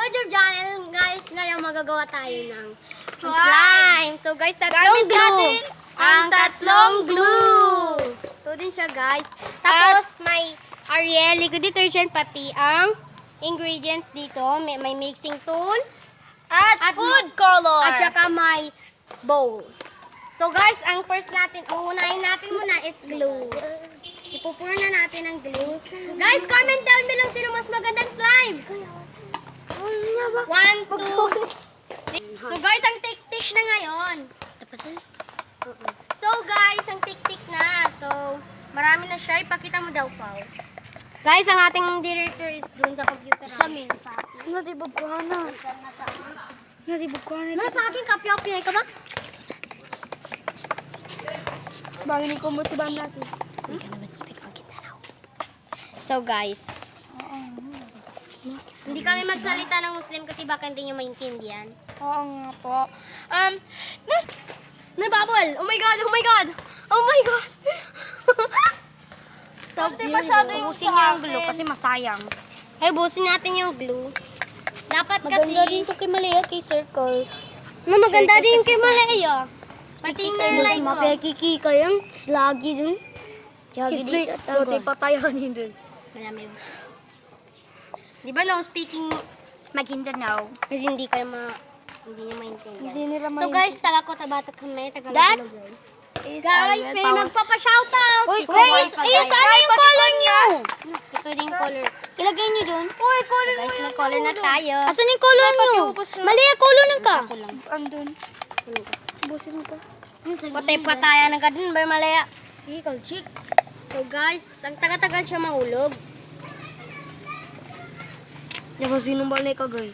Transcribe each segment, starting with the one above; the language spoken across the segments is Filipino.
YouTube channel, guys, ngayon magagawa tayo ng slime. So guys, tatlong Gamit glue. natin Ang tatlong glue. Ito din siya, guys. Tapos may Ariel liquid detergent, pati ang ingredients dito. May mixing tool. At food color. At saka may bowl. So guys, ang first natin, uunahin natin muna is glue. Ipupur na natin ang glue. Guys, comment down below sino mas magandang slime. 1, 2. So guys, ang tik-tik na ngayon. So guys, ang tik-tik na. So, marami na siya. Ipakita mo daw, Pao. Guys, ang ating director is dun sa computer. Sa akin. Natibog ko na. Natibog ko na. Nasa akin, kapyo-pyo. Ikaw ba? Bagay ko mo si Bam natin. So guys, hindi kami magsalita ng Muslim kasi baka hindi nyo maintindihan. Oo nga po. Nababol! Oh my God! Oh my God! Oh my God! So, Hindi masyado yung ubusin sa niyo yung akin. glue kasi masayang. Ay, ubusin natin yung glue. Dapat Maganda kasi... din to kay Malaya, kay Circle. No, maganda din yung kay Malaya. Pati yung like ko. Mapekiki kayang slagi dun. Kisli. Buti patayanin dun. Marami. Di ba no, speaking Maguindanao. kasi hindi kayo hindi nyo maintindihan. Hindi nila So guys, talako tabata kami, That Tagalog. Guys, may magpapa-shoutout. Uy, Si guys, Soy is Pagay. ano yung color niyo? Ito din color. Ilagay niyo dun. Uy, color guys, may color na tayo. Asan yung color niyo? Malaya, color ng ka. Ako lang. Andun. Busin mo pa. Patay pataya ng kadin, ba malaya. Ikaw, chick. So guys, ang taga-tagal siya mahulog. Diba, sinong ba na ikagay?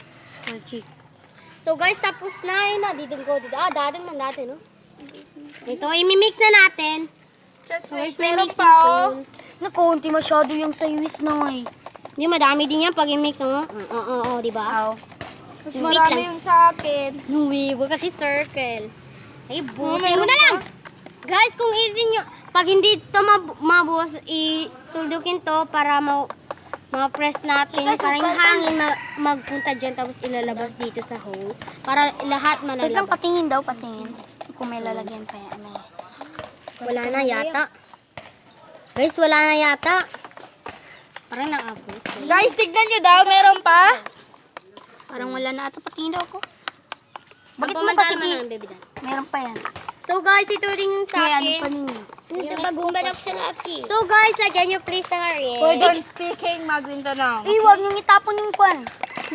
Chick. So guys, tapos na yun na. Dito ko dito. Dati man dati, no? Ito, imimix na natin. Guys, may mixing tool. Nakunti masyado yung sa US na eh. Hindi, madami din yan pag i-mix. Oo, di ba? Mas Wait marami lang. yung sa akin. Nuwibo kasi circle. Ay, busin mo na lang! Guys, kung easy nyo, pag hindi ito mabuhos, ituldukin to para ma-press natin. Para yung hangin magpunta dyan tapos ilalabas dito sa hole. Para lahat Wait lang, malalabas. patingin daw, patingin. Kung may lalagyan pa yan. Ano. Wala na yata. Guys, wala na yata. Parang nakapos. Guys, tignan nyo daw, meron pa. Parang wala na ata, patingin daw ako. Bakit mo kasi baby dan? meron pa yan. So guys, ito rin yung sa May ano akin. pa ninyo. Ito pag-umbad ako sa laki. So guys, lagyan nyo please ng Ariel. Pwede speaking, Maguindanao. Eh, huwag nyo itapon yung kwan.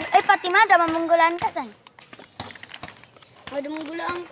Ay, pati ma, damang munggulan ka san. Madumunggulang.